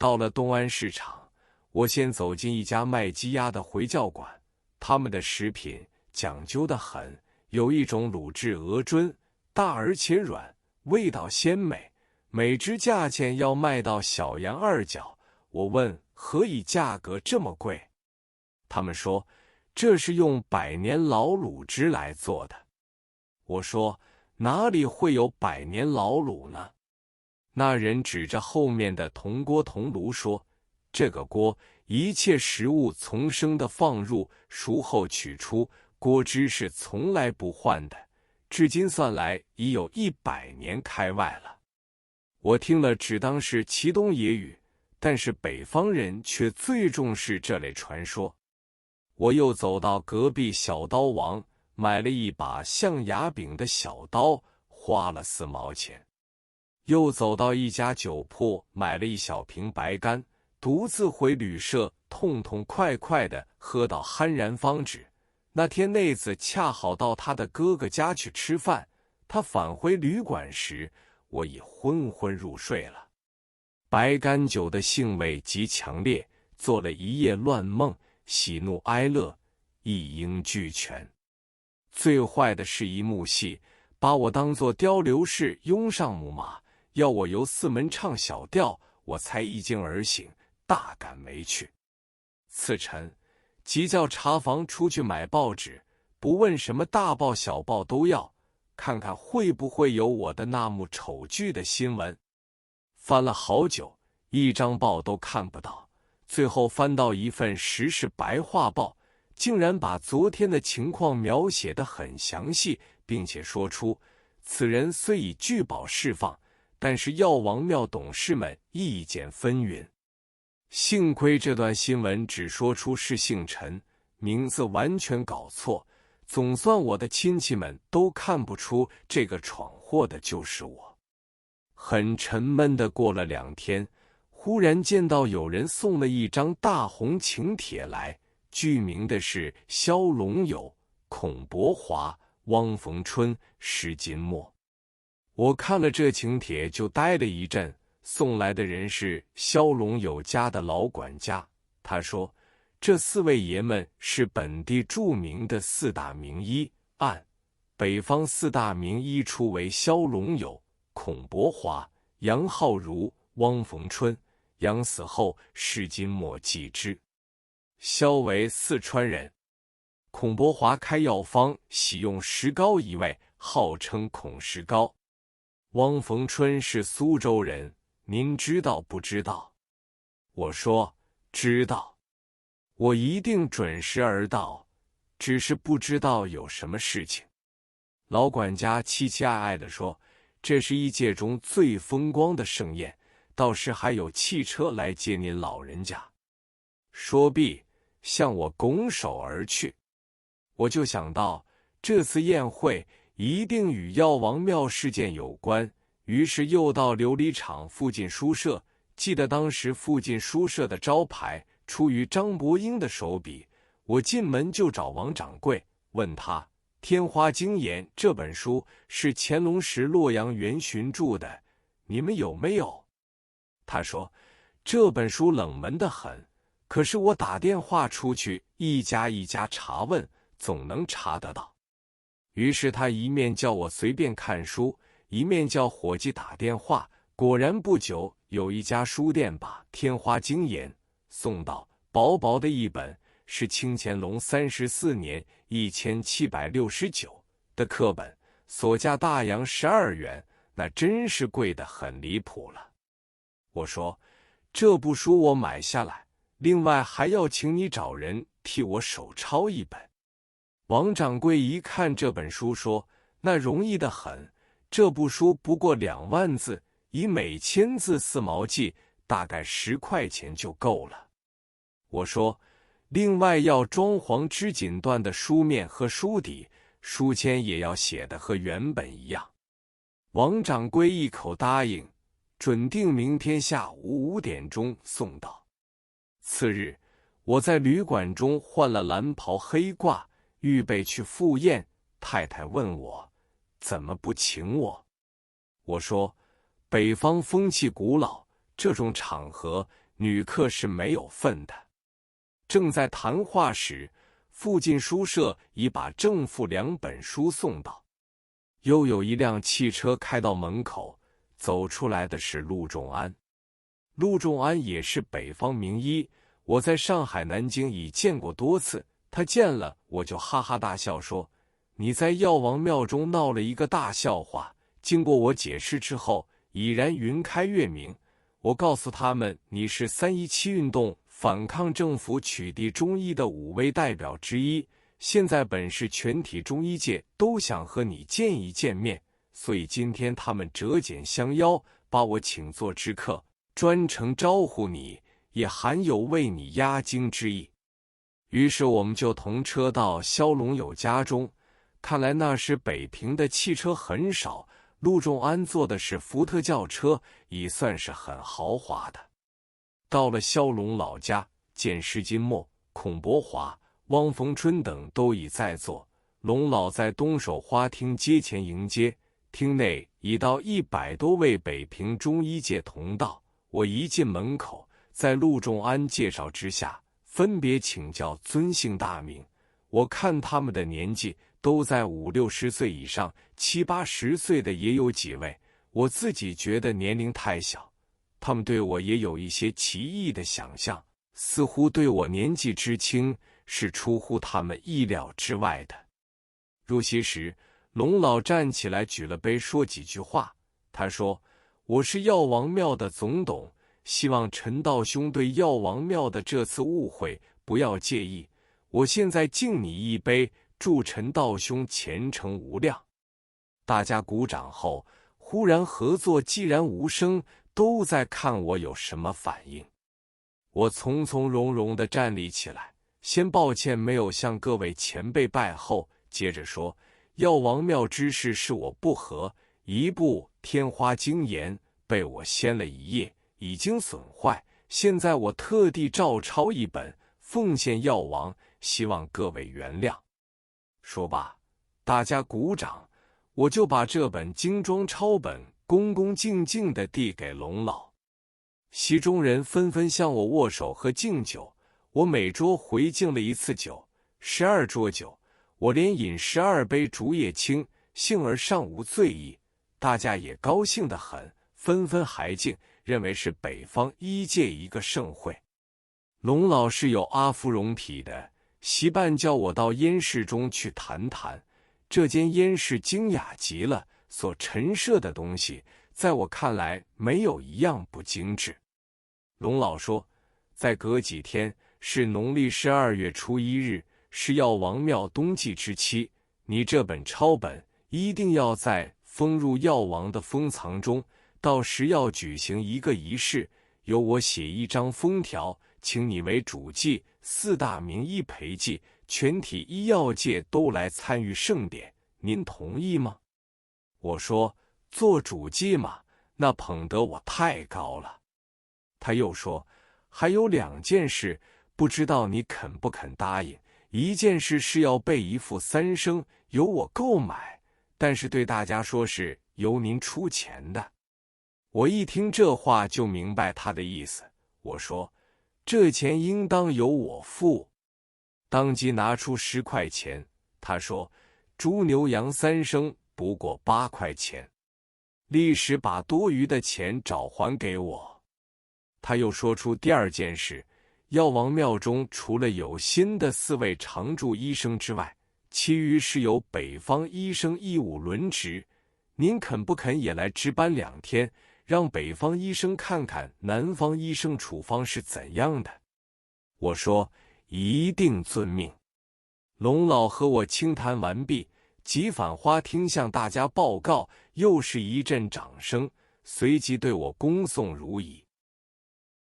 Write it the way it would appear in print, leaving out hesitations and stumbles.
到了东安市场，我先走进一家卖鸡鸭的回教馆，他们的食品讲究得很，有一种卤制鹅胗，大而且软，味道鲜美，每只价钱要卖到小洋2角。我问何以价格这么贵？他们说这是用100年老卤汁来做的。我说哪里会有100年老卤呢？那人指着后面的铜锅铜炉说，这个锅一切食物从生的放入，熟后取出，锅汁是从来不换的，至今算来已有100年开外了。我听了只当是其东野语，但是北方人却最重视这类传说。我又走到隔壁小刀王，买了一把像牙柄的小刀，花了4毛钱。又走到一家酒铺，买了一小瓶白干，独自回旅社，痛痛快快地喝到酣然方止。那天内子恰好到他的哥哥家去吃饭，他返回旅馆时，我已昏昏入睡了。白干酒的性味极强烈，做了一夜乱梦，喜怒哀乐一应俱全。最坏的是一幕戏，把我当作雕刘氏拥上母马，要我由4门唱小调，我才一惊而醒，大感没趣。次晨即叫茶房出去买报纸，不问什么大报小报都要，看看会不会有我的那幕丑剧的新闻。翻了好久，一张报都看不到，最后翻到一份时事白话报，竟然把昨天的情况描写得很详细，并且说出此人虽已拒保释放，但是药王庙董事们意见纷纭。幸亏这段新闻只说出是姓陈，名字完全搞错，总算我的亲戚们都看不出这个闯祸的就是我。很沉闷地过了2天，忽然见到有人送了一张大红请帖来，具名的是萧龙友、孔伯华、汪逢春、施金墨。我看了这请帖就呆了一阵，送来的人是萧龙友家的老管家。他说这4位爷们是本地著名的4大名医，按北方4大名医出为萧龙友、孔伯华、杨浩如、汪逢春，杨死后施金墨继之。萧为四川人，孔伯华开药方喜用石膏一味，号称孔石膏。汪逢春是苏州人，您知道不知道？我说知道，我一定准时而到，只是不知道有什么事情。老管家期期爱爱地说，这是一届中最风光的盛宴，到时还有汽车来接您老人家。说毕，向我拱手而去。我就想到这次宴会一定与药王庙事件有关，于是又到琉璃厂附近书社，记得当时附近书社的招牌出于张伯英的手笔，我进门就找王掌柜，问他《天花经言》这本书是乾隆时洛阳元巡著的，你们有没有？他说这本书冷门得很，可是我打电话出去一家一家查问，总能查得到。于是他一面叫我随便看书，一面叫伙计打电话，果然不久有一家书店把《天花经言》送到，薄薄的一本，是清乾隆34年1769的课本，所价大洋12元，那真是贵得很离谱了。我说这部书我买下来，另外还要请你找人替我手抄一本。王掌柜一看这本书说，那容易得很，这部书不过2万字，以每1000字4毛计，大概10块钱就够了。我说另外要装潢织锦缎的书面和书底，书签也要写的和原本一样。王掌柜一口答应，准定明天下午5点钟送到。次日，我在旅馆中换了蓝袍黑褂，预备去赴宴。太太问我怎么不请我？我说北方风气古老，这种场合女客是没有份的。正在谈话时，附近书社已把正负2本书送到。又有一辆汽车开到门口，走出来的是陆仲安。陆仲安也是北方名医，我在上海、南京已见过多次。他见了我就哈哈大笑说：“你在药王庙中闹了一个大笑话。”经过我解释之后，已然云开月明。我告诉他们，你是317运动反抗政府取缔中医的5位代表之一。现在本市全体中医界都想和你见一见面，所以今天他们折简相邀，把我请做知客，专程招呼你，也含有为你压惊之意。于是我们就同车到萧龙友家中。看来那时北平的汽车很少，陆仲安坐的是福特轿车，已算是很豪华的。到了萧龙老家，见施金墨、孔伯华、汪逢春等都已在座。龙老在东首花厅街前迎接，厅内已到100多位北平中医界同道。我一进门口，在陆仲安介绍之下，分别请教尊姓大名。我看他们的年纪都在50、60岁以上，70、80岁的也有几位。我自己觉得年龄太小，他们对我也有一些奇异的想象，似乎对我年纪之轻是出乎他们意料之外的。入席时，龙老站起来举了杯，说几句话。他说：“我是药王庙的总董，希望陈道兄对药王庙的这次误会不要介意。我现在敬你一杯，祝陈道兄前程无量。”大家鼓掌后，忽然合作寂然无声，都在看我有什么反应。我从从容容地站立起来，先抱歉没有向各位前辈拜后，接着说：“药王庙之事是我不和，一部《天花经言》被我掀了一页，已经损坏，现在我特地照抄一本，奉献药王，希望各位原谅。”说罢，大家鼓掌，我就把这本精装抄本恭恭敬敬地递给龙老。席中人纷纷向我握手和敬酒，我每桌回敬了1次酒，12桌酒，我连饮12杯竹叶青，幸而尚无醉意。大家也高兴得很，纷纷还敬，认为是北方医界一个盛会。龙老是有阿芙蓉体的，席办叫我到烟室中去谈谈。这间烟室精雅极了，所陈设的东西，在我看来没有一样不精致。龙老说，再隔几天是农历12月初1日，是药王庙冬季之期，你这本抄本一定要在封入药王的封藏中，到时要举行一个仪式，由我写一张封条，请你为主祭，4大名医陪祭，全体医药界都来参与盛典，您同意吗？我说，做主祭嘛，那捧得我太高了。他又说，还有2件事，不知道你肯不肯答应。一件事是要备一副3升，由我购买，但是对大家说是由您出钱的。我一听这话就明白他的意思，我说，这钱应当由我付。当即拿出10块钱，他说，猪牛羊3升不过8块钱，立时把多余的钱找还给我。他又说出第2件事，药王庙中除了有新的4位常驻医生之外，其余是由北方医生义务轮值，您肯不肯也来值班2天，让北方医生看看南方医生处方是怎样的？我说，一定遵命。龙老和我倾谈完毕，即返花厅向大家报告，又是一阵掌声，随即对我恭送如仪。